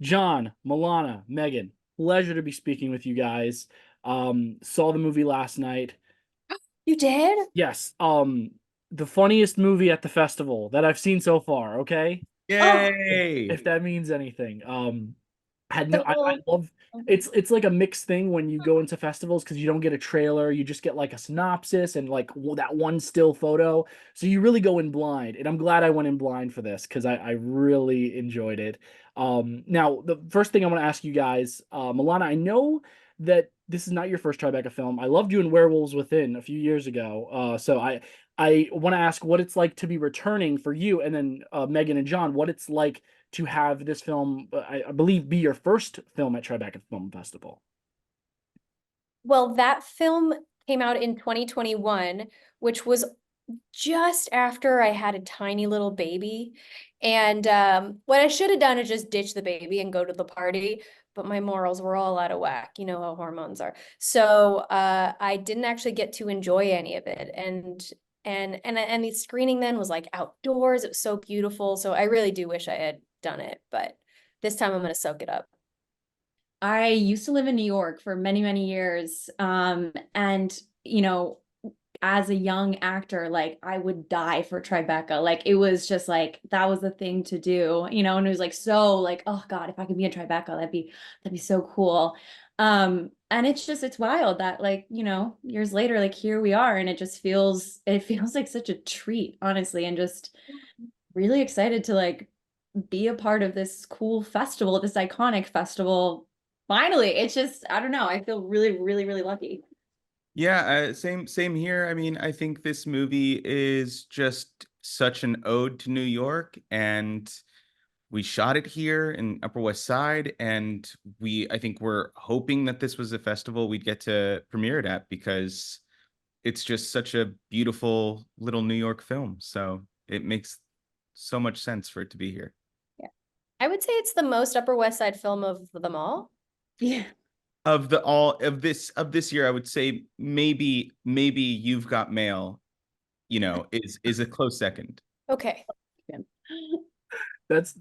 John, Milana, Megan, pleasure to be speaking with you guys. Saw the movie last night. You did? Yes, the funniest movie at the festival that I've seen so far, okay? Oh, Yay! If that means anything. Had no I so love it's like a mixed thing when you go into festivals because you don't get a trailer, you just get like a synopsis and like that one still photo. So you really go in blind. And I'm glad I went in blind for this because I really enjoyed it. Now the first thing I want to ask you guys, Milana, I know that this is not your first Tribeca film. I loved you in Werewolves Within a few years ago. So I want to ask what it's like to be returning for you, and then Megan and John, what it's like to have this film, I believe, be your first film at Tribeca Film Festival. well, that film came out in 2021, which was just after I had a tiny little baby. And what I should have done is just ditch the baby and go to the party, but my morals were all out of whack. You know how hormones are. So I didn't actually get to enjoy any of it. And the screening then was like outdoors. It was so beautiful. So I really do wish I had done it, but this time I'm gonna soak it up. I used to live in New York for many, many years. And you know, as a young actor, like I would die for Tribeca. Like it was just like that was the thing to do, and it was like so like, oh God, if I could be in Tribeca, that'd be so cool. And it's wild that like, years later, like here we are, and it feels like such a treat, honestly, and just really excited to like be a part of this cool festival, this iconic festival. Finally, it's just, I don't know, I feel really, really, really lucky. Yeah, same here. I mean, I think this movie is just such an ode to New York, and we shot it here in Upper West Side, and I think we're hoping that this was a festival we'd get to premiere it at because it's just such a beautiful little New York film. So it makes so much sense for it to be here. Yeah. I would say it's the most Upper West Side film of them all. Yeah. Of this year, I would say maybe You've Got Mail, is a close second. Okay. That's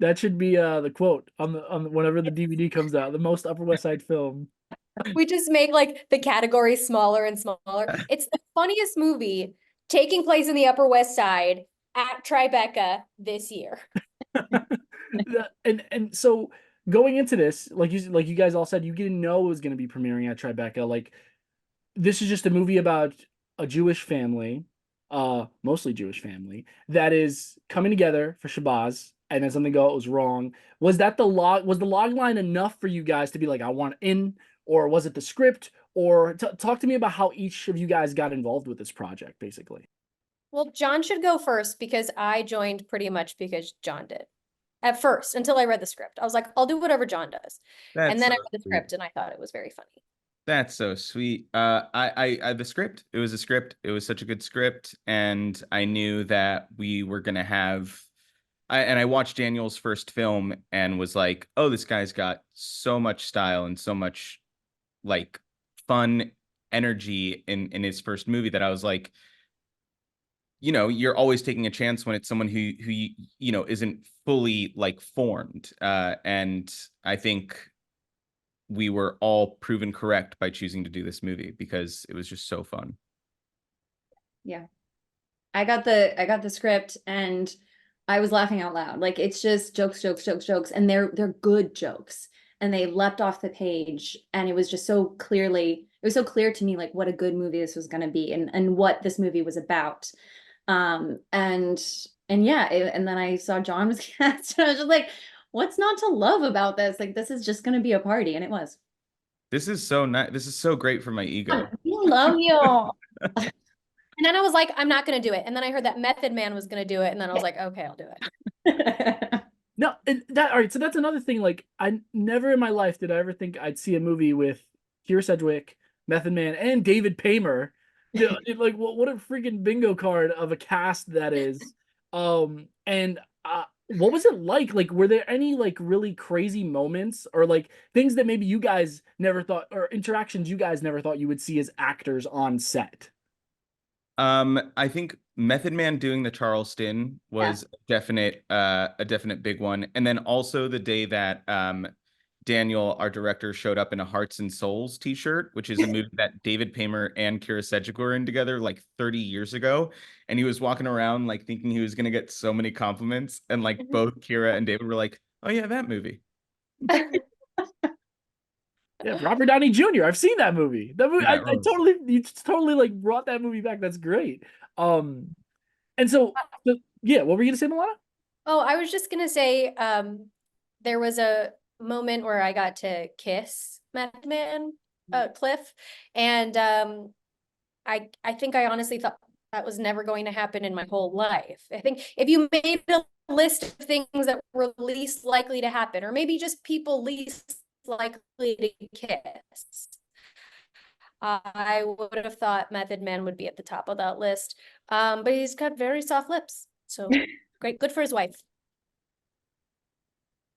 that should be the quote on whenever the DVD comes out, the most Upper West Side film. We just make like the category smaller and smaller. It's the funniest movie taking place in the Upper West Side at Tribeca this year. And so going into this, like you guys all said, you didn't know it was going to be premiering at Tribeca. Like this is just a movie about a Jewish family, mostly Jewish family, that is coming together for Shabbat, and then something goes wrong. Was the log line enough for you guys to be like, I want in, or was it the script? Or talk to me about how each of you guys got involved with this project, basically. Well, John should go first because I joined pretty much because John did. At first, until I read the script. I was like, I'll do whatever John does. And That's then so I read the sweet. script and I thought it was very funny. That's so sweet. The script. It was a script. It was such a good script, and I knew that we were gonna have. I watched Daniel's first film and was like, oh, this guy's got so much style and so much like fun energy in his first movie that I was like, you're always taking a chance when it's someone who isn't fully like formed. And I think we were all proven correct by choosing to do this movie because it was just so fun. Yeah. I got the script and I was laughing out loud. Like it's just jokes, jokes, jokes, jokes, and they're good jokes. And they leapt off the page, and it was just it was so clear to me like what a good movie this was going to be, and what this movie was about. And yeah, and then I saw John was cast, and I was just like, what's not to love about this? Like this is just going to be a party, and it was. This is so nice. This is so great for my ego. I love you. And then I was like, I'm not going to do it. And then I heard that Method Man was going to do it. And then I was like, okay, I'll do it. No, and that all right. So that's another thing. Like, I never in my life did I ever think I'd see a movie with Kyra Sedgwick, Method Man, and David Paymer. Like, what a freaking bingo card of a cast that is. And what was it like? Like, were there any like really crazy moments or like things that maybe you guys never thought, or interactions you guys never thought you would see as actors on set? I think Method Man doing the Charleston was a definite big one. And then also the day that Daniel, our director, showed up in a Hearts and Souls t-shirt, which is a movie that David Paymer and Kyra Sedgwick were in together like 30 years ago. And he was walking around like thinking he was gonna get so many compliments. And like both Kyra and David were like, oh yeah, that movie. Yeah, Robert Downey Jr. I've seen that movie. That movie, Yeah, I totally, you totally like brought that movie back. That's great. And so yeah, what were you gonna say, Milana? Oh, I was just gonna say, there was a moment where I got to kiss Method Man, Cliff, and I think I honestly thought that was never going to happen in my whole life. I think if you made a list of things that were least likely to happen, or maybe just people least likely to kiss, I would have thought Method Man would be at the top of that list. But he's got very soft lips, so great, good for his wife.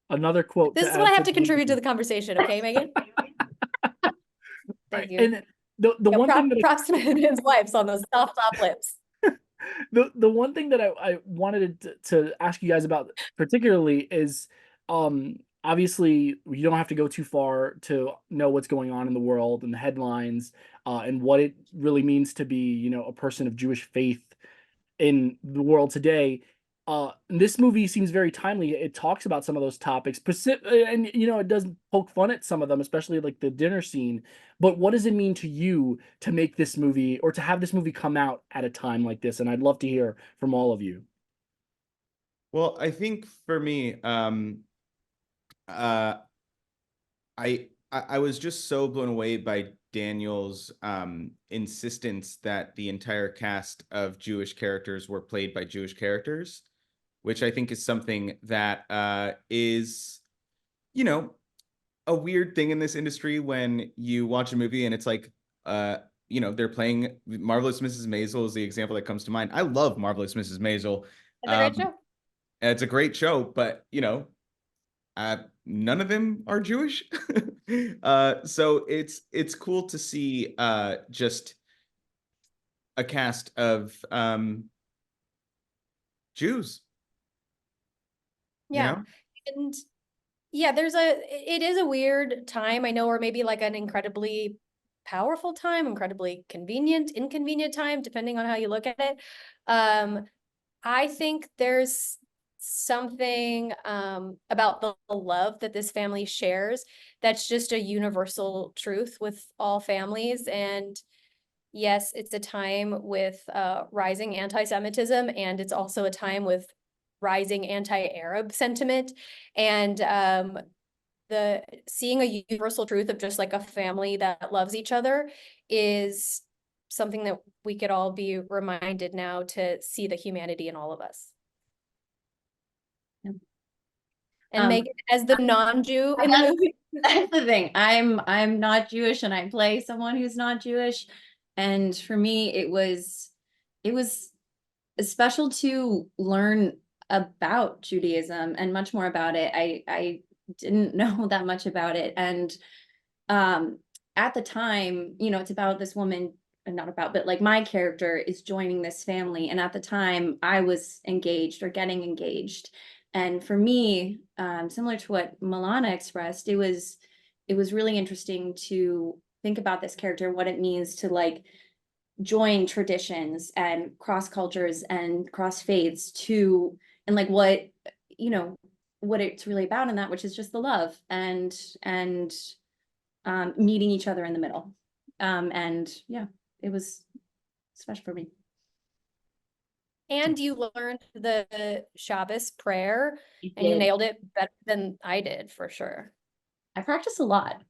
Another quote. This is what I have to contribute to the conversation, okay, Megan? Thank you. And the one thing that props to Megan's wives on those soft lips. The one thing that I wanted to ask you guys about particularly is obviously you don't have to go too far to know what's going on in the world and the headlines and what it really means to be, you know, a person of Jewish faith in the world today. This movie seems very timely. It talks about some of those topics, and you know, it does poke fun at some of them, especially like the dinner scene. But what does it mean to you to make this movie or to have this movie come out at a time like this? And I'd love to hear from all of you. Well, I think for me, I was just so blown away by Daniel's insistence that the entire cast of Jewish characters were played by Jewish characters, which I think is something that is, you know, a weird thing in this industry when you watch a movie and it's like, you know, they're playing Marvelous Mrs. Maisel is the example that comes to mind. I love Marvelous Mrs. Maisel. It's a great show. It's a great show, but you know, none of them are Jewish. So it's cool to see just a cast of Jews. Yeah. You know? And yeah, it is a weird time, I know, or maybe like an incredibly powerful time, incredibly inconvenient time, depending on how you look at it. I think there's something about the love that this family shares that's just a universal truth with all families. And yes, it's a time with rising anti-Semitism, and it's also a time with rising anti-Arab sentiment. And the seeing a universal truth of just like a family that loves each other is something that we could all be reminded now to see the humanity in all of us. And Megan, as the non-Jew in the movie. That's the thing. I'm not Jewish and I play someone who's not Jewish. And for me, it was special to learn about Judaism and much more about it. I didn't know that much about it. And at the time, you know, it's about this woman, not about, but like my character is joining this family. And at the time I was engaged or getting engaged. And for me, similar to what Milana expressed, it was really interesting to think about this character, what it means to like join traditions and cross cultures and cross faiths to, and like what, you know, what it's really about in that, which is just the love and meeting each other in the middle. And yeah, it was special for me. And you learned the Shabbos prayer and you nailed it better than I did, for sure. I practiced a lot.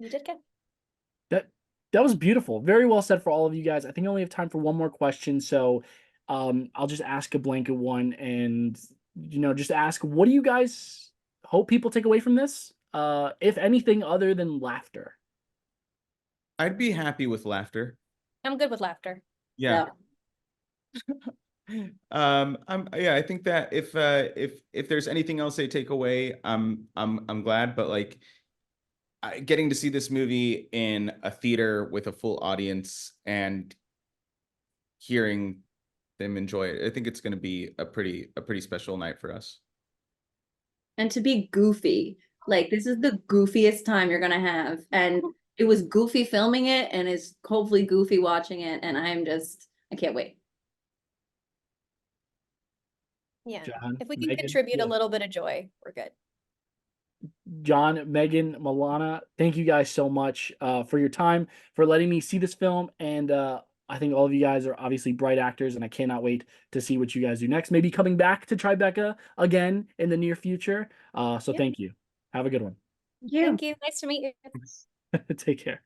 You did good. That was beautiful. Very well said for all of you guys. I think I only have time for one more question. So I'll just ask a blanket one and, you know, just ask, what do you guys hope people take away from this? If anything other than laughter. I'd be happy with laughter. I'm good with laughter. Yeah. I think that if there's anything else they take away, I'm glad, but like getting to see this movie in a theater with a full audience and hearing them enjoy it. I think it's going to be a pretty special night for us. And to be goofy, like this is the goofiest time you're gonna have, and it was goofy filming it, and it's hopefully goofy watching it, and I can't wait. Yeah. John, If we can Meghan, contribute yeah. a little bit of joy, we're good. John, Meghan, Milana, thank you guys so much for your time, for letting me see this film. And I think all of you guys are obviously bright actors, and I cannot wait to see what you guys do next. Maybe coming back to Tribeca again in the near future. So Yeah. thank you. Have a good one. Yeah. Thank you. Nice to meet you. Take care.